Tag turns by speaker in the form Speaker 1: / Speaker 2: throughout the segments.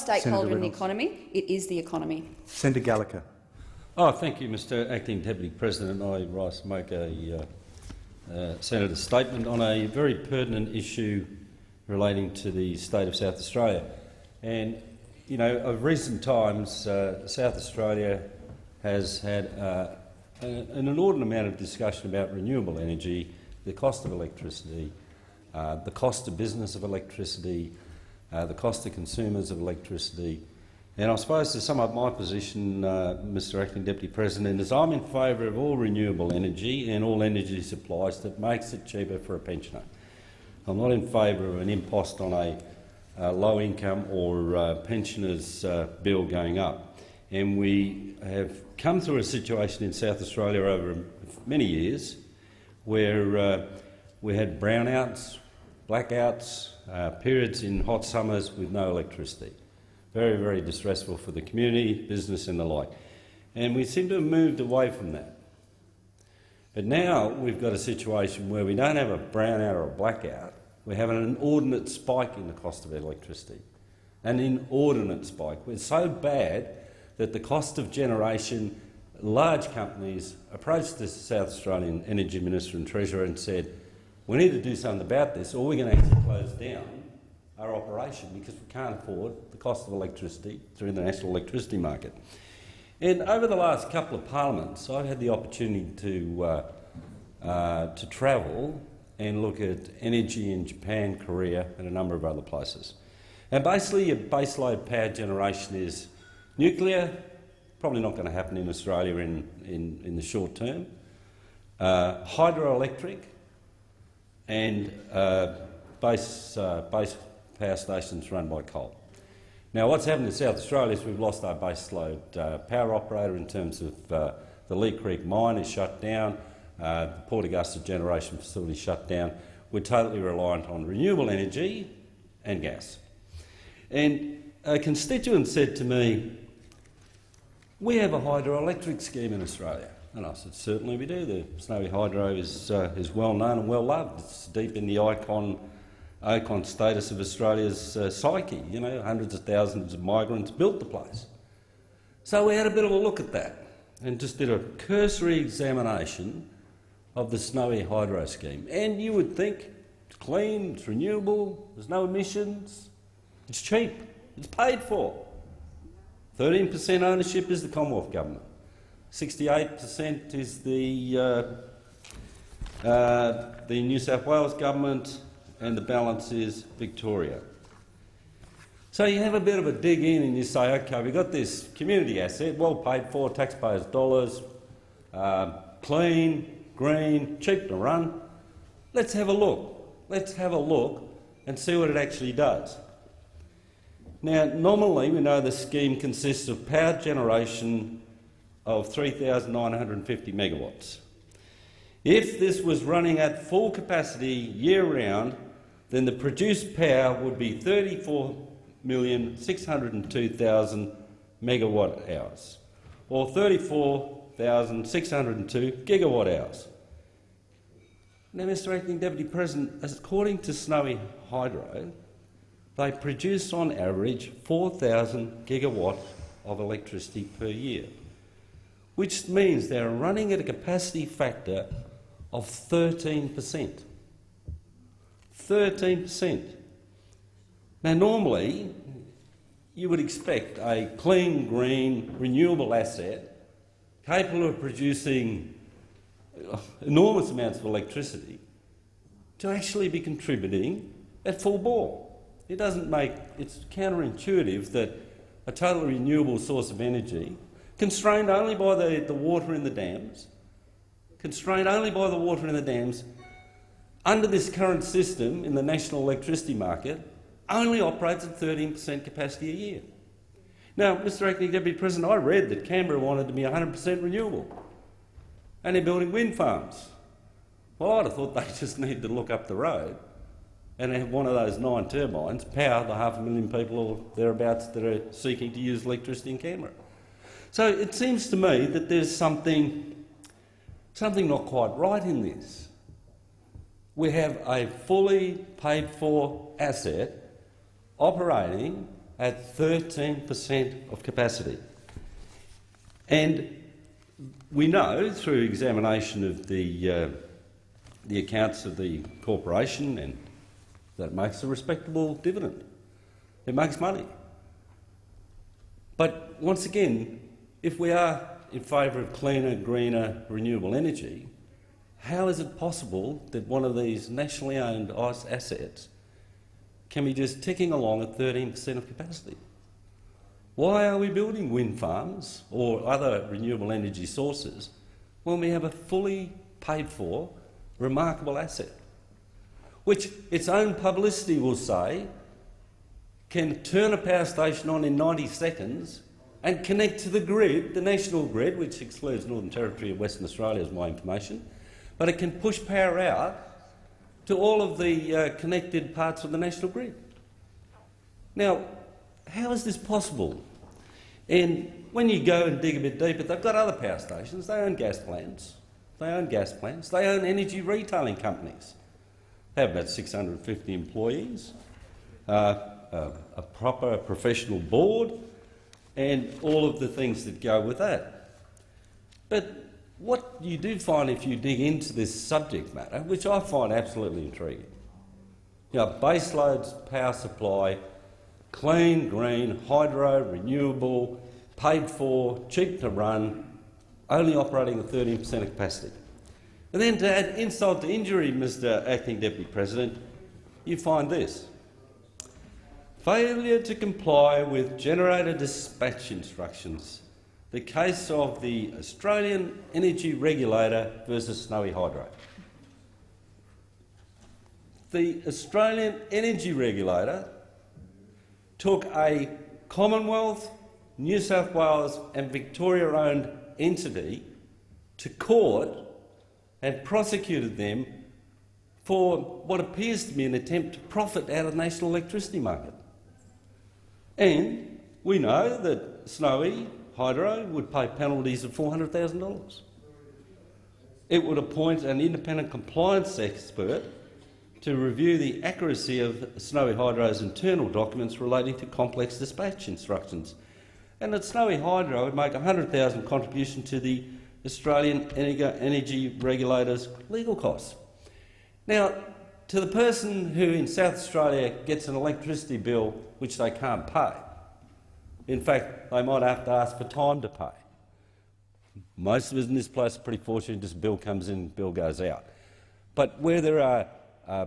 Speaker 1: stakeholder in the economy. It is the economy.
Speaker 2: Senator Gallacher.
Speaker 3: Oh, thank you, Mr Acting Deputy President. I rise to make a Senator's statement on a very pertinent issue relating to the state of South Australia. And, you know, of recent times, South Australia has had an inordinate amount of discussion about renewable energy, the cost of electricity, the cost of business of electricity, the cost to consumers of electricity. And I suppose to sum up my position, Mr Acting Deputy President, is I'm in favour of all renewable energy and all energy supplies that makes it cheaper for a pensioner. I'm not in favour of an impost on a low-income or pensioners' bill going up. And we have come through a situation in South Australia over many years where we had brownouts, blackouts, periods in hot summers with no electricity. Very, very distressful for the community, business and the like. And we seem to have moved away from that. But now we've got a situation where we don't have a brownout or a blackout. We have an inordinate spike in the cost of electricity. An inordinate spike. It's so bad that the cost of generation, large companies approached the South Australian Energy Minister and Treasurer and said, we need to do something about this or we're going to actually close down our operation because we can't afford the cost of electricity through the national electricity market. And over the last couple of parliaments, I've had the opportunity to travel and look at energy in Japan, Korea and a number of other places. And basically your baseload power generation is nuclear, probably not going to happen in Australia in the short term, hydroelectric and base power stations run by coal. Now what's happened in South Australia is we've lost our baseload power operator in terms of the Lee Creek mine is shut down, the Port Augusta generation facility shut down. We're totally reliant on renewable energy and gas. And a constituent said to me, we have a hydroelectric scheme in Australia. And I said, certainly we do. The Snowy Hydro is well known and well loved. It's deep in the icon status of Australia's psyche. You know, hundreds of thousands of migrants built the place. So we had a bit of a look at that and just did a cursory examination of the Snowy Hydro scheme. And you would think it's clean, it's renewable, there's no emissions, it's cheap, it's paid for. 13% ownership is the Commonwealth Government. 68% is the New South Wales Government, and the balance is Victoria. So you have a bit of a dig in and you say, OK, we've got this community asset, well paid for, taxpayers' dollars, clean, green, cheap to run. Let's have a look. Let's have a look and see what it actually does. Now, nominally, we know the scheme consists of power generation of 3,950 megawatts. If this was running at full capacity year-round, then the produced power would be 34,602,000 megawatt hours, or 34,602 gigawatt hours. Now, Mr Acting Deputy President, according to Snowy Hydro, they produce on average 4,000 gigawatts of electricity per year, which means they're running at a capacity factor of 13%. 13%. Now, normally, you would expect a clean, green, renewable asset capable of producing enormous amounts of electricity to actually be contributing at full bore. It doesn't make, it's counterintuitive that a totally renewable source of energy, constrained only by the water in the dams, under this current system in the national electricity market, only operates at 13% capacity a year. Now, Mr Acting Deputy President, I read that Canberra wanted to be 100% renewable, and they're building wind farms. Well, I'd have thought they just need to look up the road and have one of those 9 turbines power the 500,000 people or thereabouts that are seeking to use electricity in Canberra. So it seems to me that there's something not quite right in this. We have a fully paid-for asset operating at 13% of capacity. And we know through examination of the accounts of the corporation and that it makes a respectable dividend. It makes money. But once again, if we are in favour of cleaner, greener, renewable energy, how is it possible that one of these nationally owned assets can be just ticking along at 13% of capacity? Why are we building wind farms or other renewable energy sources when we have a fully paid for, remarkable asset, which its own publicity will say can turn a power station on in 90 seconds and connect to the grid, the national grid, which excludes Northern Territory and Western Australia, is my information, but it can push power out to all of the connected parts of the national grid. Now, how is this possible? And when you go and dig a bit deeper, they've got other power stations. They own gas plants. They own energy retailing companies. They have about 650 employees, a proper professional board, and all of the things that go with that. But what you do find if you dig into this subject matter, which I find absolutely intriguing, baseload power supply, clean, green, hydro, renewable, paid for, cheap to run, only operating at 13% of capacity. And then to add insult to injury, Mr Acting Deputy President, you find this. Failure to comply with generator dispatch instructions. The case of the Australian Energy Regulator versus Snowy Hydro. The Australian Energy Regulator took a Commonwealth, New South Wales and Victoria-owned entity to court and prosecuted them for what appears to be an attempt to profit out of the national electricity market. And we know that Snowy Hydro would pay penalties of $400,000. It would appoint an independent compliance expert to review the accuracy of Snowy Hydro's internal documents relating to complex dispatch instructions. And that Snowy Hydro would make a $100,000 contribution to the Australian Energy Regulator's legal costs. Now, to the person who in South Australia gets an electricity bill which they can't pay, in fact, they might have to ask for time to pay. Most of us in this place are pretty fortunate, just bill comes in, bill goes out. But where there are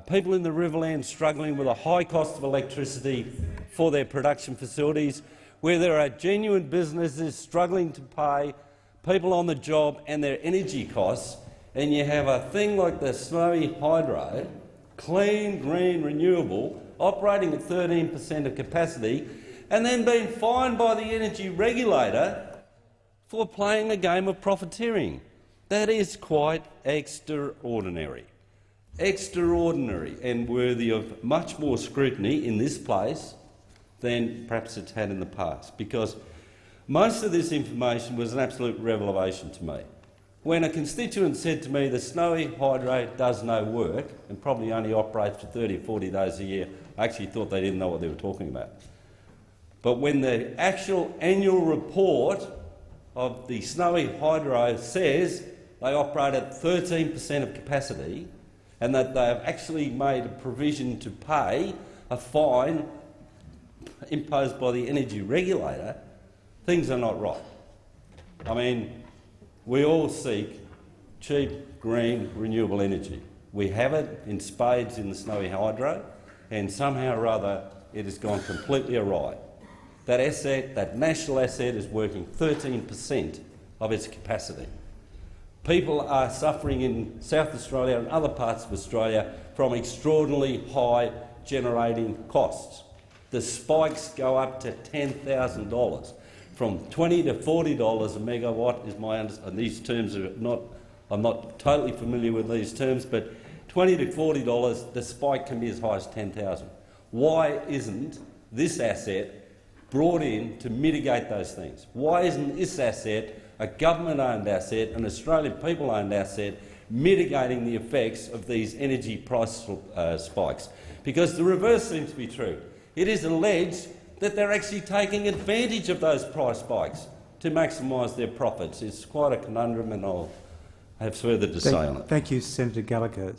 Speaker 3: people in the Riverland struggling with a high cost of electricity for their production facilities, where there are genuine businesses struggling to pay people on the job and their energy costs, and you have a thing like the Snowy Hydro, clean, green, renewable, operating at 13% of capacity, and then being fined by the energy regulator for playing a game of profiteering. That is quite extraordinary. Extraordinary and worthy of much more scrutiny in this place than perhaps it's had in the past, because most of this information was an absolute revelation to me. When a constituent said to me the Snowy Hydro does no work and probably only operates for 30 or 40 days a year, I actually thought they didn't know what they were talking about. But when the actual annual report of the Snowy Hydro says they operate at 13% of capacity and that they have actually made a provision to pay a fine imposed by the energy regulator, things are not right. I mean, we all seek cheap, green, renewable energy. We have it in spades in the Snowy Hydro, and somehow or other it has gone completely awry. That asset, that national asset, is working 13% of its capacity. People are suffering in South Australia and other parts of Australia from extraordinarily high generating costs. The spikes go up to $10,000. From $20 to $40 a megawatt is my understanding. These terms are not, I'm not totally familiar with these terms, but $20 to $40, the spike can be as high as $10,000. Why isn't this asset brought in to mitigate those things? Why isn't this asset, a government-owned asset, an Australian people-owned asset, mitigating the effects of these energy price spikes? Because the reverse seems to be true. It is alleged that they're actually taking advantage of those price spikes to maximise their profits. It's quite a conundrum, and I'll have further to say on it.
Speaker 2: Thank you, Senator Gallacher.